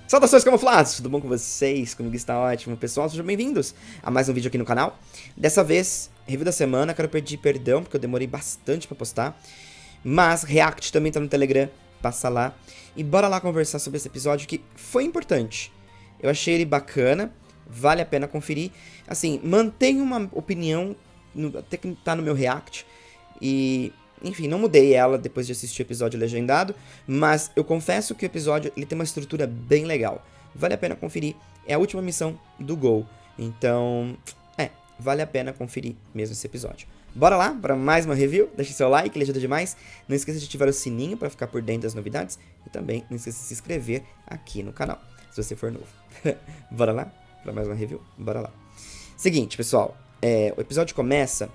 Saudações camuflados, tudo bom com vocês? Comigo está ótimo, pessoal, sejam bem-vindos a mais um vídeo aqui no canal. Dessa vez, review da semana, quero pedir perdão porque eu demorei bastante pra postar. Mas React também tá no Telegram, passa lá. E bora lá conversar sobre esse episódio que foi importante. Eu achei ele bacana, vale a pena conferir. Assim, mantenho uma opinião, até que tá no meu React. E... enfim, não mudei ela depois de assistir o episódio legendado, mas eu confesso que o episódio ele tem uma estrutura bem legal. Vale a pena conferir. É a última missão do Gol. Então, vale a pena conferir mesmo esse episódio. Bora lá para mais uma review. Deixe seu like, ele ajuda demais. Não esqueça de ativar o sininho para ficar por dentro das novidades. E também não esqueça de se inscrever aqui no canal, se você for novo. Bora lá para mais uma review? Bora lá. Seguinte, pessoal. O episódio começa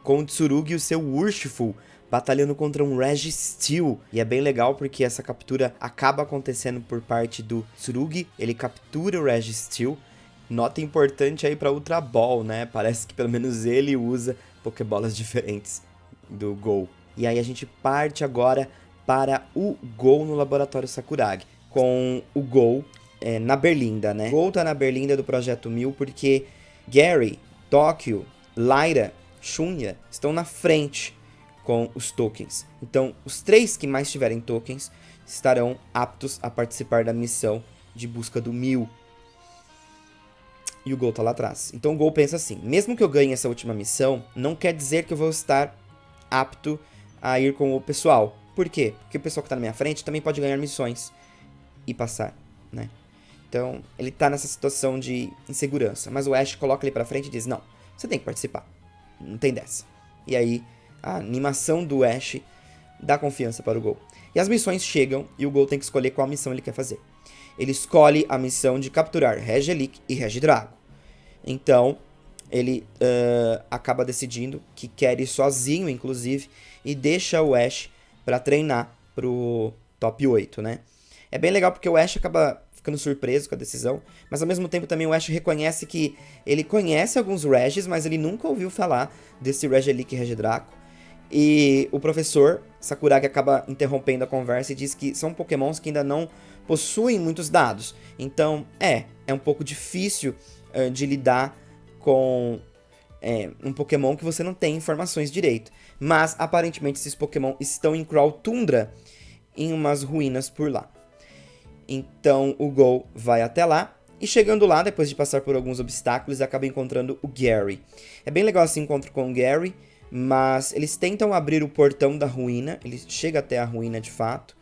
com o Tsurugi e o seu Urshifu batalhando contra um Registeel. E é bem legal porque essa captura acaba acontecendo por parte do Tsurugi. Ele captura o Registeel. Nota importante aí pra Ultra Ball, né? Parece que pelo menos ele usa Pokébolas diferentes do Gol. E aí a gente parte agora para o Gol no Laboratório Sakuragi. Com o Gol na Berlinda, né? O Gol tá na Berlinda do Projeto 1000 porque Gary, Tóquio, Lyra, Shunya estão na frente com os tokens. Então, os 3 que mais tiverem tokens estarão aptos a participar da missão de busca do 1000. E o Gol tá lá atrás. Então o Gol pensa assim: mesmo que eu ganhe essa última missão, não quer dizer que eu vou estar apto a ir com o pessoal. Por quê? Porque o pessoal que tá na minha frente também pode ganhar missões e passar, né? Então, ele tá nessa situação de insegurança. Mas o Ash coloca ele pra frente e diz: não, você tem que participar. Não tem dessa. E aí, a animação do Ash dá confiança para o Gol. E as missões chegam e o Gol tem que escolher qual missão ele quer fazer. Ele escolhe a missão de capturar Regieleki e Regidrago. Então, ele acaba decidindo que quer ir sozinho, inclusive, e deixa o Ash para treinar pro top 8, né? É bem legal porque o Ash acaba ficando surpreso com a decisão, mas ao mesmo tempo também o Ash reconhece que ele conhece alguns Regis, mas ele nunca ouviu falar desse Regieleki e Regidrago. E o professor Sakuragi acaba interrompendo a conversa e diz que são pokémons que ainda não possuem muitos dados. Então, é um pouco difícil de lidar com um pokémon que você não tem informações direito. Mas, aparentemente, esses pokémon estão em Crawl Tundra, em umas ruínas por lá. Então, o Gol vai até lá. E chegando lá, depois de passar por alguns obstáculos, acaba encontrando o Gary. É bem legal esse encontro com o Gary, mas eles tentam abrir o portão da ruína. Ele chega até a ruína de fato.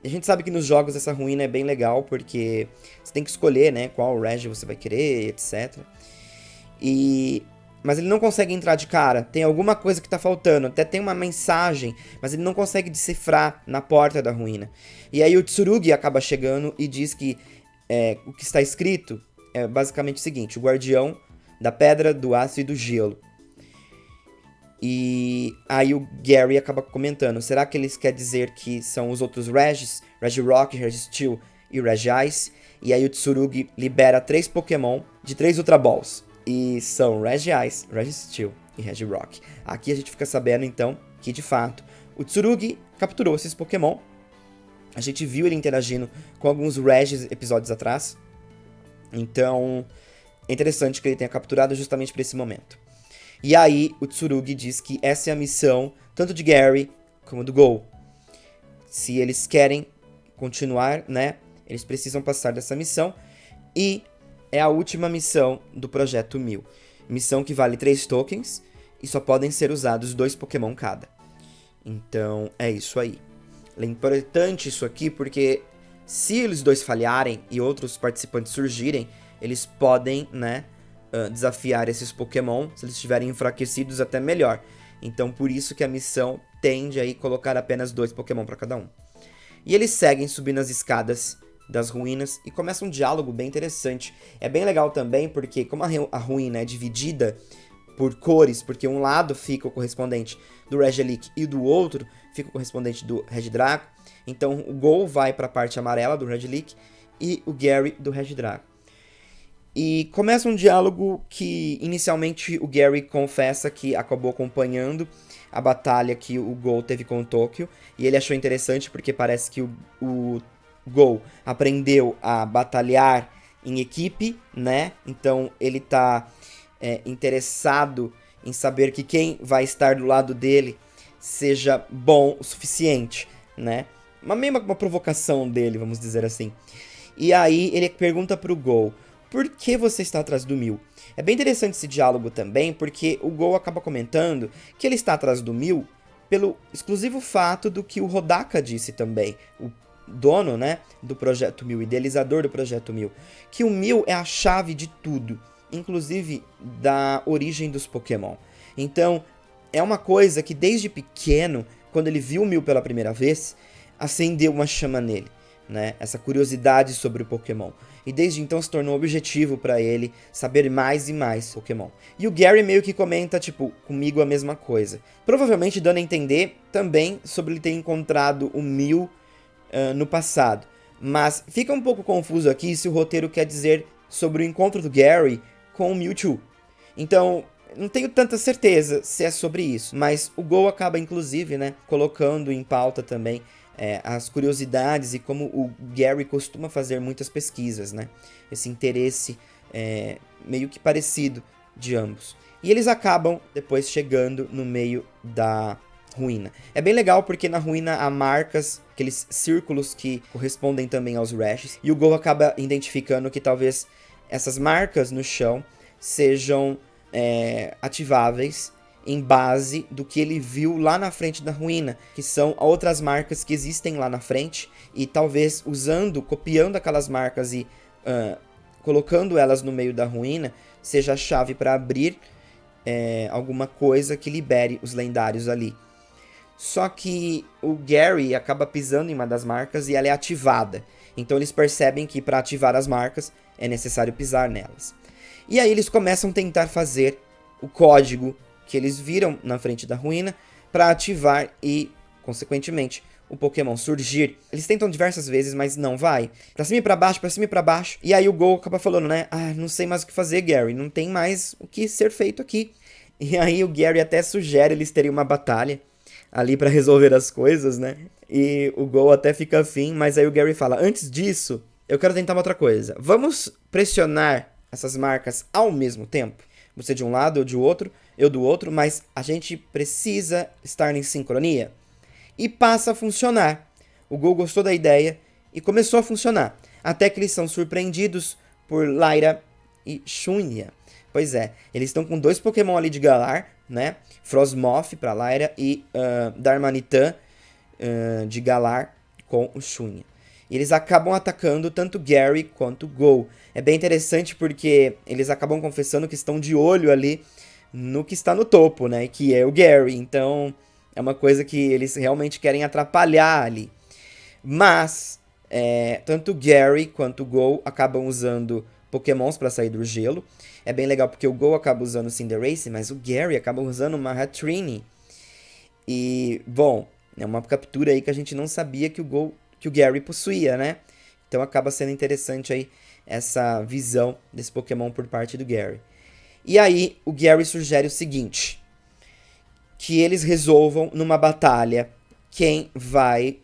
A gente sabe que nos jogos essa ruína é bem legal, porque você tem que escolher, né, qual Regi você vai querer, etc. Mas ele não consegue entrar de cara, tem alguma coisa que tá faltando, até tem uma mensagem, mas ele não consegue decifrar na porta da ruína. E aí o Tsurugi acaba chegando e diz que o que está escrito é basicamente o seguinte: o guardião da pedra, do aço e do gelo. E aí o Gary acaba comentando: será que eles querem dizer que são os outros Regis? Regirock, Registeel e Regice. E aí o Tsurugi libera 3 Pokémon de 3 Ultra Balls. E são Regice, Registeel e Regirock. Aqui a gente fica sabendo então que de fato o Tsurugi capturou esses Pokémon. A gente viu ele interagindo com alguns Regis episódios atrás. Então é interessante que ele tenha capturado justamente para esse momento. E aí, o Tsurugi diz que essa é a missão, tanto de Gary como do Gol. Se eles querem continuar, né, eles precisam passar dessa missão. E é a última missão do Projeto 1000. Missão que vale 3 tokens e só podem ser usados 2 Pokémon cada. Então, é isso aí. É importante isso aqui porque se eles dois falharem e outros participantes surgirem, eles podem, né, desafiar esses Pokémon. Se eles estiverem enfraquecidos, até melhor. Então por isso que a missão tende a colocar apenas 2 Pokémon para cada um. E eles seguem subindo as escadas das ruínas e começa um diálogo bem interessante. É bem legal também porque como a ruína é dividida por cores, porque um lado fica o correspondente do Regieleki e do outro fica o correspondente do Regidrago. Então o Gol vai para a parte amarela do Regieleki e o Gary do Regidrago. E começa um diálogo que inicialmente o Gary confessa que acabou acompanhando a batalha que o Go teve com o Tokyo. E ele achou interessante porque parece que o Go aprendeu a batalhar em equipe, né? Então ele tá interessado em saber que quem vai estar do lado dele seja bom o suficiente, né? Uma provocação dele, vamos dizer assim. E aí ele pergunta pro Go: por que você está atrás do Mil? É bem interessante esse diálogo também, porque o Go acaba comentando que ele está atrás do Mil pelo exclusivo fato do que o Hodaka disse também, o dono, né, do Projeto Mil, idealizador do Projeto Mil, que o Mil é a chave de tudo, inclusive da origem dos Pokémon. Então, é uma coisa que desde pequeno, quando ele viu o Mil pela primeira vez, acendeu uma chama nele, né? Essa curiosidade sobre o Pokémon. E desde então se tornou objetivo para ele saber mais e mais Pokémon. E o Gary meio que comenta, tipo, comigo a mesma coisa. Provavelmente dando a entender também sobre ele ter encontrado o Mil no passado. Mas fica um pouco confuso aqui se o roteiro quer dizer sobre o encontro do Gary com o Mewtwo. Então, não tenho tanta certeza se é sobre isso. Mas o Go acaba, inclusive, né, colocando em pauta também as curiosidades e como o Gary costuma fazer muitas pesquisas, né? Esse interesse meio que parecido de ambos. E eles acabam depois chegando no meio da ruína. É bem legal porque na ruína há marcas, aqueles círculos que correspondem também aos rashes. E o Go acaba identificando que talvez essas marcas no chão sejam ativáveis em base do que ele viu lá na frente da ruína, que são outras marcas que existem lá na frente, e talvez copiando aquelas marcas e colocando elas no meio da ruína, seja a chave para abrir alguma coisa que libere os lendários ali. Só que o Gary acaba pisando em uma das marcas e ela é ativada. Então eles percebem que para ativar as marcas é necessário pisar nelas. E aí eles começam a tentar fazer o código que eles viram na frente da ruína para ativar e, consequentemente, o Pokémon surgir. Eles tentam diversas vezes, mas não vai. Pra cima e pra baixo, pra cima e pra baixo. E aí o Go acaba falando, né? Ah, não sei mais o que fazer, Gary. Não tem mais o que ser feito aqui. E aí o Gary até sugere eles terem uma batalha ali pra resolver as coisas, né? E o Go até fica afim, mas aí o Gary fala, antes disso, eu quero tentar uma outra coisa. Vamos pressionar essas marcas ao mesmo tempo? Você de um lado, eu de outro, eu do outro, mas a gente precisa estar em sincronia. E passa a funcionar. O Go gostou da ideia e começou a funcionar. Até que eles são surpreendidos por Lyra e Shunya. Pois é, eles estão com 2 Pokémon ali de Galar, né? Frosmoth para Lyra e Darmanitan de Galar com o Shunya. E eles acabam atacando tanto Gary quanto Go. É bem interessante porque eles acabam confessando que estão de olho ali no que está no topo, né? Que é o Gary. Então, é uma coisa que eles realmente querem atrapalhar ali. Mas, tanto Gary quanto Go acabam usando Pokémons para sair do gelo. É bem legal porque o Go acaba usando o Cinderace, mas o Gary acaba usando uma Hatterene. E, bom, é uma captura aí que a gente não sabia que o Gary possuía, né? Então acaba sendo interessante aí essa visão desse Pokémon por parte do Gary. E aí o Gary sugere o seguinte, que eles resolvam numa batalha quem vai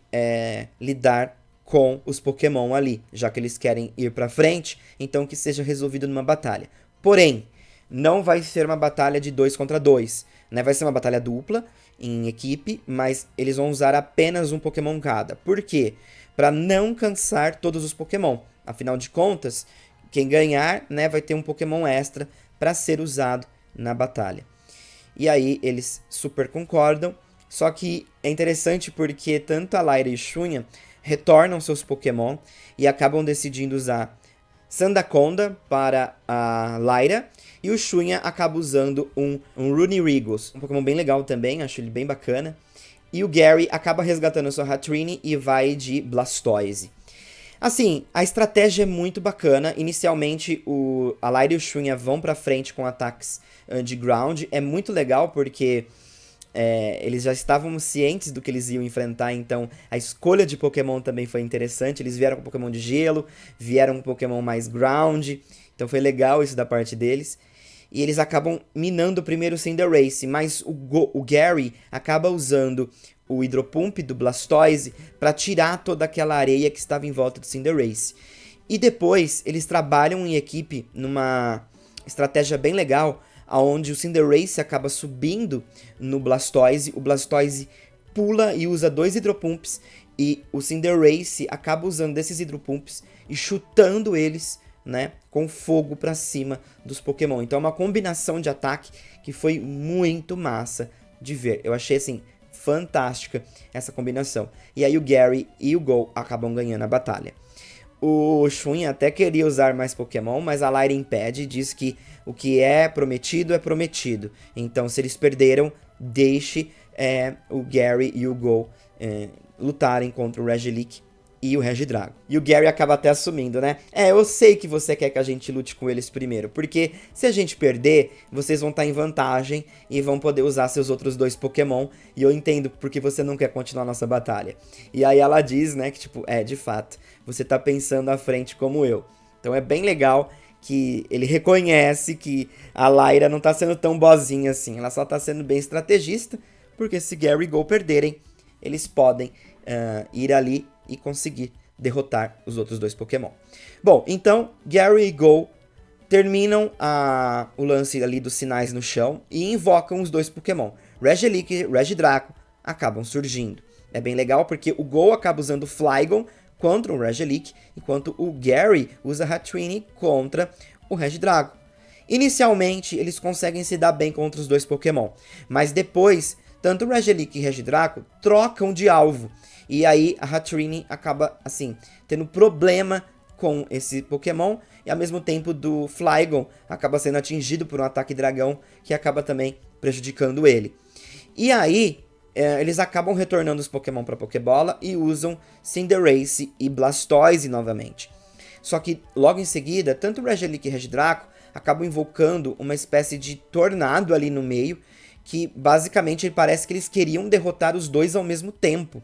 lidar com os Pokémon ali, já que eles querem ir pra frente, então que seja resolvido numa batalha. Porém, não vai ser uma batalha de 2 contra 2, né? Vai ser uma batalha dupla, em equipe, mas eles vão usar apenas um Pokémon cada. Por quê? Para não cansar todos os Pokémon. Afinal de contas, quem ganhar, né, vai ter um Pokémon extra para ser usado na batalha. E aí eles super concordam, só que é interessante porque tanto a Lyra e o Shunya retornam seus Pokémon e acabam decidindo usar Sandaconda para a Lyra, e o Shunya acaba usando um Runerigus, um Pokémon bem legal também, acho ele bem bacana. E o Gary acaba resgatando sua Hatterene e vai de Blastoise. Assim, a estratégia é muito bacana. Inicialmente, a Lyra e o Shunya vão pra frente com ataques de ground. É muito legal porque eles já estavam cientes do que eles iam enfrentar, então a escolha de Pokémon também foi interessante. Eles vieram com Pokémon de gelo, vieram com Pokémon mais ground, Então foi legal isso da parte deles. E eles acabam minando primeiro o Cinderace, mas o Gary acaba usando o Hidropump do Blastoise para tirar toda aquela areia que estava em volta do Cinderace. E depois eles trabalham em equipe numa estratégia bem legal, onde o Cinderace acaba subindo no Blastoise, o Blastoise pula e usa 2 Hidropumps, e o Cinderace acaba usando desses Hidropumps e chutando eles, né, com fogo pra cima dos Pokémon. Então é uma combinação de ataque que foi muito massa de ver. Eu achei, assim, fantástica essa combinação. E aí o Gary e o Go acabam ganhando a batalha. O Shun até queria usar mais Pokémon, mas a Lyra impede e diz que o que é prometido é prometido. Então, se eles perderam, deixe o Gary e o Go lutarem contra o Regilick e o Regidrago. E o Gary acaba até assumindo, né? Eu sei que você quer que a gente lute com eles primeiro, porque se a gente perder, vocês vão estar em vantagem e vão poder usar seus outros 2 Pokémon, e eu entendo porque você não quer continuar nossa batalha. E aí ela diz, né, que tipo, de fato, você tá pensando à frente como eu. Então é bem legal que ele reconhece que a Lyra não tá sendo tão boazinha assim, ela só tá sendo bem estrategista, porque se Gary e Go perderem, eles podem ir ali e conseguir derrotar os outros 2 Pokémon. Bom, então Gary e Go terminam o lance ali dos sinais no chão e invocam os 2 Pokémon. Regilick e Regidrago acabam surgindo. É bem legal porque o Go acaba usando o Flygon contra o Regilick, enquanto o Gary usa Hatterene contra o Regidrago. Inicialmente, eles conseguem se dar bem contra os 2 Pokémon, mas depois, tanto o Regilick e o Regidrago trocam de alvo. E aí a Hatterene acaba, assim, tendo problema com esse Pokémon, e ao mesmo tempo do Flygon acaba sendo atingido por um ataque dragão, que acaba também prejudicando ele. E aí, eles acabam retornando os Pokémon para a Pokébola e usam Cinderace e Blastoise novamente. Só que logo em seguida, tanto o Regilick e o Regidrago acabam invocando uma espécie de tornado ali no meio, que basicamente parece que eles queriam derrotar os 2 ao mesmo tempo.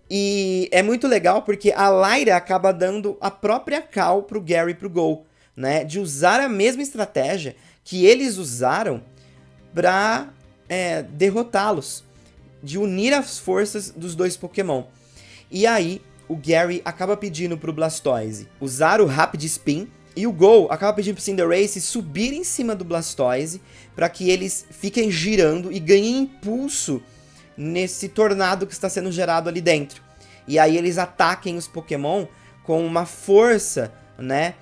E é muito legal porque a Lyra acaba dando a própria call pro Gary e pro Go, né? De usar a mesma estratégia que eles usaram pra derrotá-los. De unir as forças dos 2 Pokémon. E aí, o Gary acaba pedindo pro Blastoise usar o Rapid Spin. E o Go acaba pedindo pro Cinderace subir em cima do Blastoise para que eles fiquem girando e ganhem impulso nesse tornado que está sendo gerado ali dentro. E aí eles ataquem os Pokémon com uma força, né,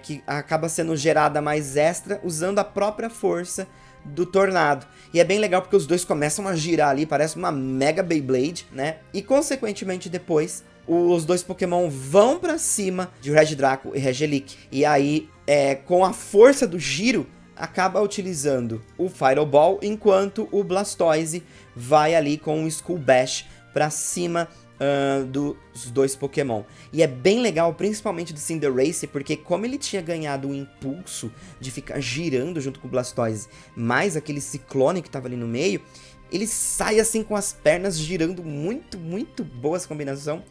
que acaba sendo gerada mais extra, usando a própria força do tornado. E é bem legal porque os 2 começam a girar ali, parece uma Mega Beyblade, né? E consequentemente depois, os 2 Pokémon vão pra cima de Regidrago e Regilick. E aí, com a força do giro, acaba utilizando o Final Ball, enquanto o Blastoise vai ali com o Skull Bash pra cima dos 2 Pokémon. E é bem legal, principalmente do Cinderace, porque como ele tinha ganhado o impulso de ficar girando junto com o Blastoise, mais aquele ciclone que tava ali no meio, ele sai assim com as pernas girando, muito, muito boa essa combinação,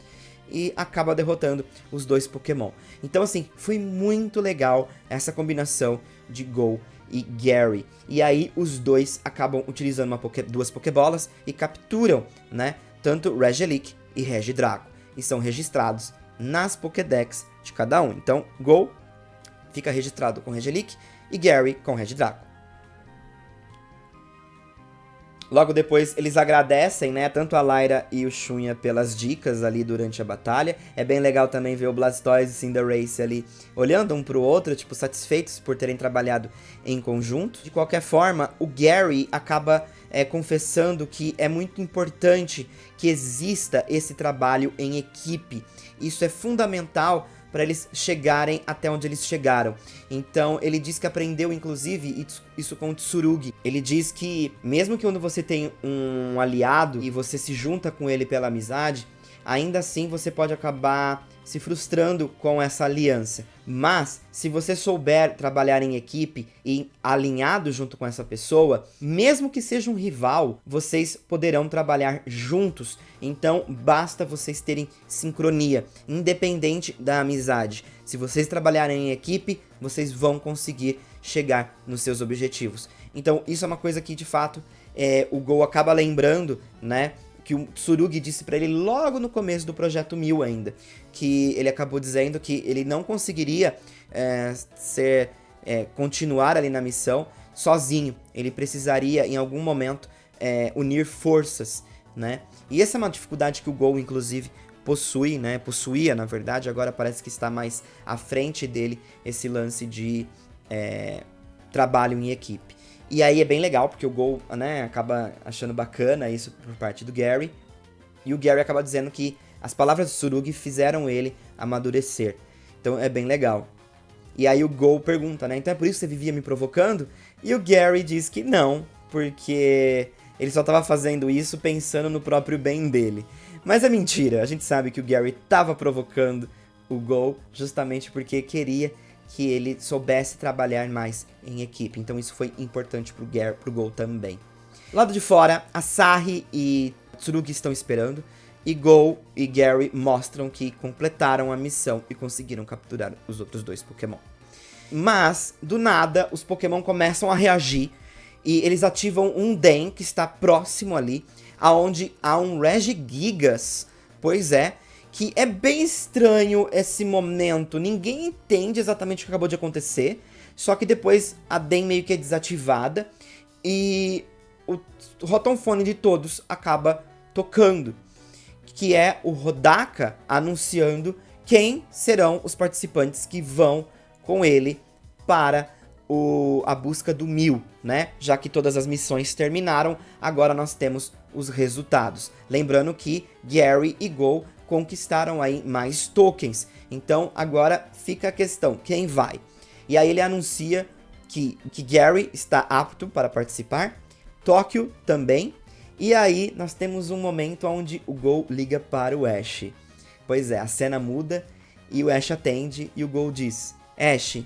e acaba derrotando os 2 Pokémon. Então assim, foi muito legal essa combinação de Go e Gary. E aí os 2 acabam utilizando 2 Pokébolas e capturam, né, tanto Regilick e Regidrago, e são registrados nas Pokédex de cada um. Então, Go fica registrado com Regilick e Gary com Regidrago. Logo depois, eles agradecem, né, tanto a Lyra e o Shunha pelas dicas ali durante a batalha. É bem legal também ver o Blastoise e Cinderace ali olhando um pro outro, tipo, satisfeitos por terem trabalhado em conjunto. De qualquer forma, o Gary acaba confessando que é muito importante que exista esse trabalho em equipe. Isso é fundamental para eles chegarem até onde eles chegaram. Então, ele diz que aprendeu, inclusive, isso com o Tsurugi. Ele diz que, mesmo que quando você tem um aliado e você se junta com ele pela amizade, ainda assim você pode acabar se frustrando com essa aliança. Mas, se você souber trabalhar em equipe e alinhado junto com essa pessoa, mesmo que seja um rival, vocês poderão trabalhar juntos. Então, basta vocês terem sincronia, independente da amizade. Se vocês trabalharem em equipe, vocês vão conseguir chegar nos seus objetivos. Então, isso é uma coisa que, de fato, o Gol acaba lembrando, né? Que o Tsurugi disse pra ele logo no começo do Projeto 1000 ainda, que ele acabou dizendo que ele não conseguiria continuar ali na missão sozinho, ele precisaria em algum momento unir forças, né? E essa é uma dificuldade que o Gol, inclusive, possui, né? Possuía, na verdade, agora parece que está mais à frente dele esse lance de trabalho em equipe. E aí é bem legal, porque o Gol, né, acaba achando bacana isso por parte do Gary. E o Gary acaba dizendo que as palavras do Tsurugi fizeram ele amadurecer. Então é bem legal. E aí o Gol pergunta, né, então é por isso que você vivia me provocando? E o Gary diz que não, porque ele só estava fazendo isso pensando no próprio bem dele. Mas é mentira, a gente sabe que o Gary estava provocando o Gol justamente porque queria que ele soubesse trabalhar mais em equipe. Então isso foi importante pro Gol também. Lado de fora, Asahi e Tsurugi estão esperando. E Gol e Gary mostram que completaram a missão e conseguiram capturar os outros dois Pokémon. Mas, do nada, os Pokémon começam a reagir. E eles ativam um Den que está próximo ali, aonde há um Regigigas. Pois é, que é bem estranho esse momento, ninguém entende exatamente o que acabou de acontecer, só que depois a Den meio que é desativada e o rotomfone de todos acaba tocando, que é o Hodaka anunciando quem serão os participantes que vão com ele para a busca do 1000, né? Já que todas as missões terminaram, agora nós temos os resultados. Lembrando que Gary e Gol conquistaram aí mais tokens. Então agora fica a questão, quem vai? E aí ele anuncia que Gary está apto para participar, Tóquio também, e aí nós temos um momento onde o Gol liga para o Ash. Pois é, a cena muda e o Ash atende e o Gol diz: Ash,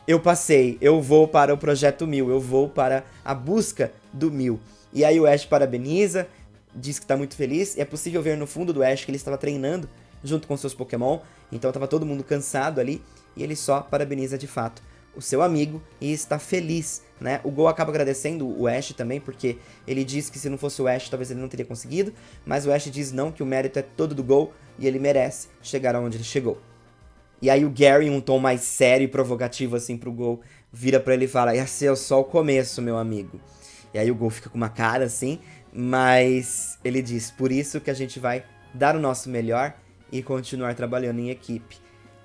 eu passei, eu vou para o Projeto 1000, eu vou para a busca do 1000. E aí o Ash parabeniza, diz que está muito feliz, e é possível ver no fundo do Ash que ele estava treinando junto com seus Pokémon, então estava todo mundo cansado ali, e ele só parabeniza de fato o seu amigo e está feliz, né? O Gol acaba agradecendo o Ash também, porque ele diz que se não fosse o Ash talvez ele não teria conseguido, mas o Ash diz não, que o mérito é todo do Gol e ele merece chegar aonde ele chegou. E aí o Gary, em um tom mais sério e provocativo assim pro Gol, vira pra ele e fala: ia ser só o começo, meu amigo. E aí o Gol fica com uma cara assim, mas ele diz: por isso que a gente vai dar o nosso melhor e continuar trabalhando em equipe.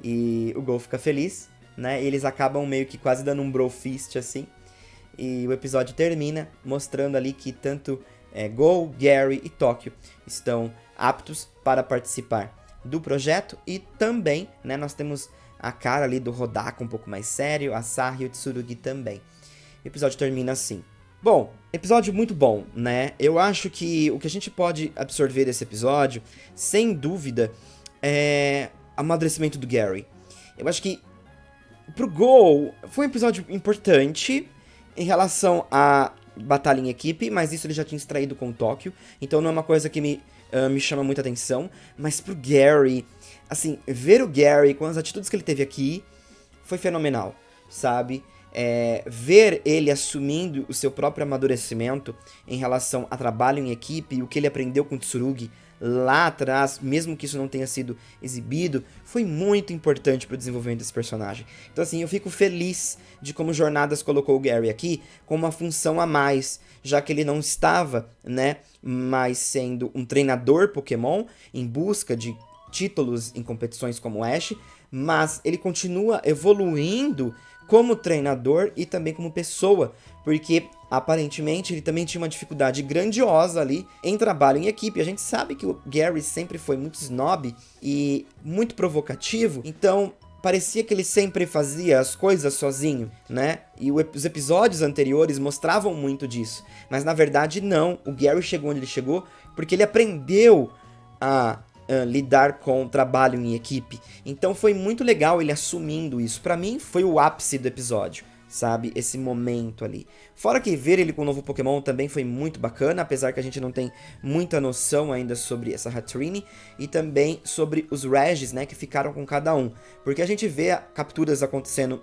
E o Gol fica feliz, né? E eles acabam meio que quase dando um brofist assim. E o episódio termina mostrando ali que tanto Gol, Gary e Tóquio estão aptos para participar do projeto. E também, né, nós temos a cara ali do Hodaka um pouco mais sério, a Asahi e o Tsurugi também. O episódio termina assim. Bom, episódio muito bom, né? Eu acho que o que a gente pode absorver desse episódio, sem dúvida, é o amadurecimento do Gary. Eu acho que pro Gol foi um episódio importante em relação à batalha em equipe, mas isso ele já tinha extraído com o Tóquio, então não é uma coisa que me chama muita atenção. Mas pro Gary, assim, ver o Gary com as atitudes que ele teve aqui foi fenomenal, sabe? Ver ele assumindo o seu próprio amadurecimento em relação a trabalho em equipe e o que ele aprendeu com o Tsurugi lá atrás, mesmo que isso não tenha sido exibido, foi muito importante para o desenvolvimento desse personagem. Então assim, eu fico feliz de como Jornadas colocou o Gary aqui com uma função a mais, já que ele não estava, né, mais sendo um treinador Pokémon em busca de títulos em competições como Ash, mas ele continua evoluindo como treinador e também como pessoa, porque aparentemente ele também tinha uma dificuldade grandiosa ali em trabalho em equipe. A gente sabe que o Gary sempre foi muito snob e muito provocativo, então parecia que ele sempre fazia as coisas sozinho, né? E os episódios anteriores mostravam muito disso, mas na verdade não. O Gary chegou onde ele chegou porque ele aprendeu a lidar com trabalho em equipe. Então foi muito legal ele assumindo isso. Pra mim foi o ápice do episódio, sabe? Esse momento ali. Fora que ver ele com o novo Pokémon também foi muito bacana, apesar que a gente não tem muita noção ainda sobre essa Hatterene e também sobre os Regis, né, que ficaram com cada um. Porque a gente vê capturas acontecendo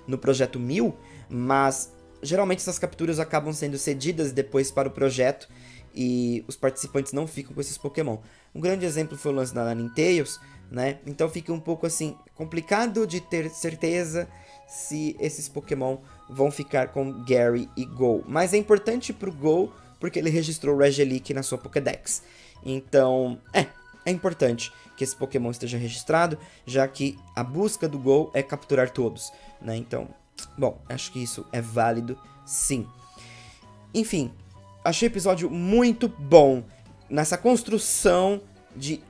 no Projeto 1000, mas geralmente essas capturas acabam sendo cedidas depois para o projeto e os participantes não ficam com esses Pokémon. Um grande exemplo foi o lance da Ninetales, né? Então fica um pouco assim, complicado de ter certeza se esses Pokémon vão ficar com Gary e Go. Mas é importante pro Go, porque ele registrou o Regieleki na sua Pokédex. Então, é importante que esse Pokémon esteja registrado, já que a busca do Go é capturar todos, né? Então, bom, acho que isso é válido, sim. Enfim, achei o episódio muito bom nessa construção de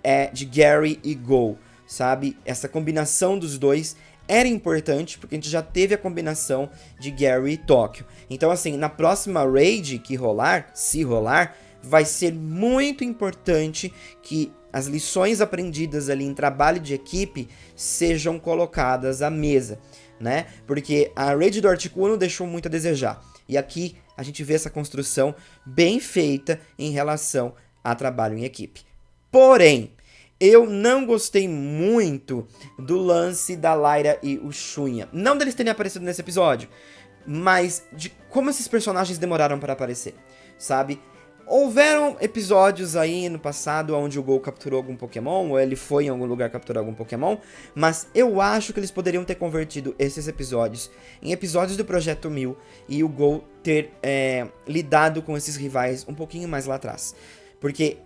Gary e Go, sabe? Essa combinação dos dois era importante, porque a gente já teve a combinação de Gary e Tóquio. Então, assim, na próxima raid que rolar, se rolar, vai ser muito importante que as lições aprendidas ali em trabalho de equipe sejam colocadas à mesa, né? Porque a raid do Articuno deixou muito a desejar. E aqui a gente vê essa construção bem feita em relação a trabalho em equipe. Porém, eu não gostei muito do lance da Lyra e o Shunha. Não deles terem aparecido nesse episódio, mas de como esses personagens demoraram para aparecer, sabe? Houveram episódios aí no passado onde o Go capturou algum Pokémon, ou ele foi em algum lugar capturar algum Pokémon, mas eu acho que eles poderiam ter convertido esses episódios em episódios do Projeto 1000 e o Go ter lidado com esses rivais um pouquinho mais lá atrás. Porque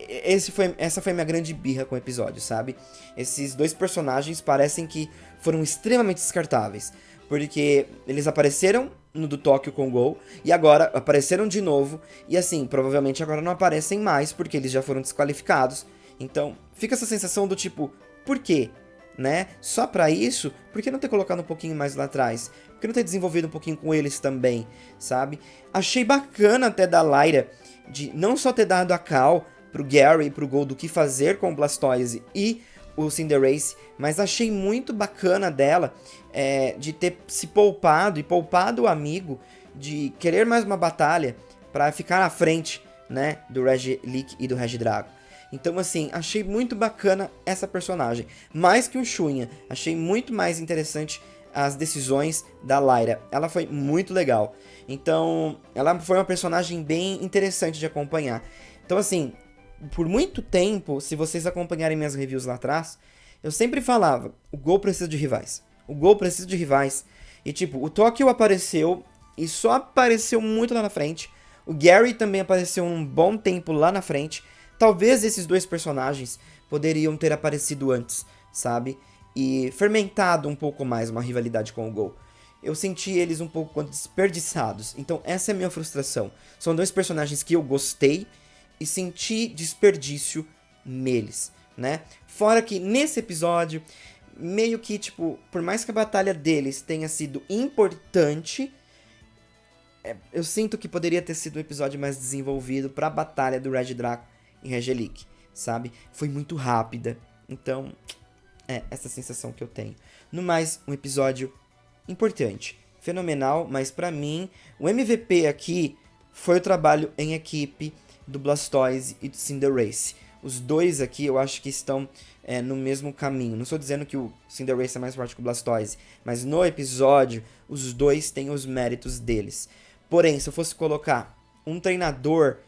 essa foi minha grande birra com o episódio, sabe? Esses dois personagens parecem que foram extremamente descartáveis. Porque eles apareceram no do Tóquio com o Go, e agora apareceram de novo, e assim, provavelmente agora não aparecem mais, porque eles já foram desqualificados. Então, fica essa sensação do tipo, por quê? Né? Só pra isso? Por que não ter colocado um pouquinho mais lá atrás? Por que não ter desenvolvido um pouquinho com eles também, sabe? Achei bacana até da Lyra, de não só ter dado a call pro Gary e pro Go do que fazer com o Blastoise e o Cinderace, mas achei muito bacana dela de ter se poupado e poupado o amigo de querer mais uma batalha pra ficar à frente, né, do Regieleki e do Regidrago. Então, assim, achei muito bacana essa personagem. Mais que o Shunha, achei muito mais interessante as decisões da Lyra. Ela foi muito legal. Então, ela foi uma personagem bem interessante de acompanhar. Então, assim, por muito tempo, se vocês acompanharem minhas reviews lá atrás, eu sempre falava, o Go precisa de rivais. O Go precisa de rivais. E, tipo, o Tóquio apareceu e só apareceu muito lá na frente. O Gary também apareceu um bom tempo lá na frente. Talvez esses dois personagens poderiam ter aparecido antes, sabe? E fermentado um pouco mais uma rivalidade com o Go. Eu senti eles um pouco desperdiçados. Então essa é a minha frustração. São dois personagens que eu gostei e senti desperdício neles, né? Fora que nesse episódio, meio que, tipo, por mais que a batalha deles tenha sido importante, eu sinto que poderia ter sido um episódio mais desenvolvido pra batalha do Regidrago em Regieleki, sabe? Foi muito rápida. Então, essa sensação que eu tenho. No mais, um episódio importante, fenomenal, mas pra mim, o MVP aqui foi o trabalho em equipe do Blastoise e do Cinderace. Os dois aqui eu acho que estão no mesmo caminho. Não estou dizendo que o Cinderace é mais forte que o Blastoise, mas no episódio, os dois têm os méritos deles. Porém, se eu fosse colocar um treinador,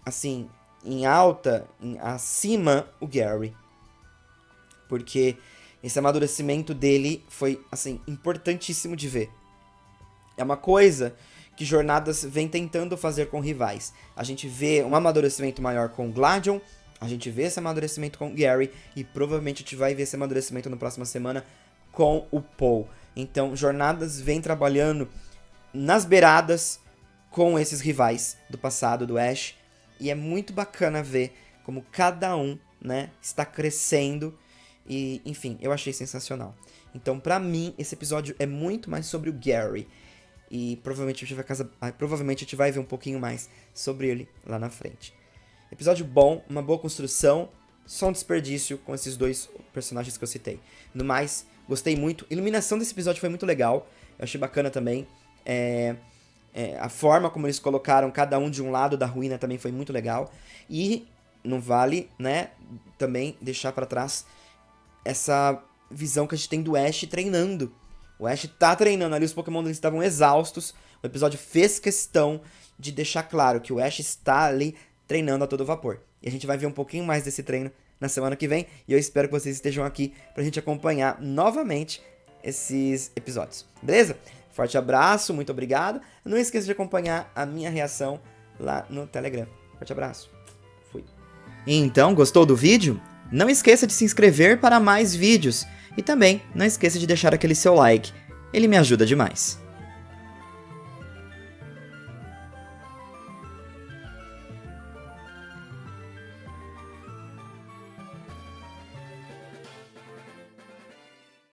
assim, em alta, acima, o Gary. Porque esse amadurecimento dele foi, assim, importantíssimo de ver. É uma coisa que Jornadas vem tentando fazer com rivais. A gente vê um amadurecimento maior com o Gladion, a gente vê esse amadurecimento com o Gary, e provavelmente a gente vai ver esse amadurecimento na próxima semana com o Paul. Então, Jornadas vem trabalhando nas beiradas com esses rivais do passado do Ash, e é muito bacana ver como cada um, né, está crescendo. E, enfim, eu achei sensacional. Então, pra mim, esse episódio é muito mais sobre o Gary. E provavelmente a gente vai ver um pouquinho mais sobre ele lá na frente. Episódio bom, uma boa construção. só um desperdício com esses dois personagens que eu citei. No mais, gostei muito. A iluminação desse episódio foi muito legal. Eu achei bacana também. A forma como eles colocaram cada um de um lado da ruína também foi muito legal. E não vale, né, também deixar pra trás essa visão que a gente tem do Ash treinando. O Ash tá treinando ali, os Pokémon deles estavam exaustos. O episódio fez questão de deixar claro que o Ash está ali treinando a todo vapor. E a gente vai ver um pouquinho mais desse treino na semana que vem. E eu espero que vocês estejam aqui pra gente acompanhar novamente esses episódios. Beleza? Forte abraço, muito obrigado. Não esqueça de acompanhar a minha reação lá no Telegram. Forte abraço. Fui. Então, gostou do vídeo? Não esqueça de se inscrever para mais vídeos. E também não esqueça de deixar aquele seu like. Ele me ajuda demais.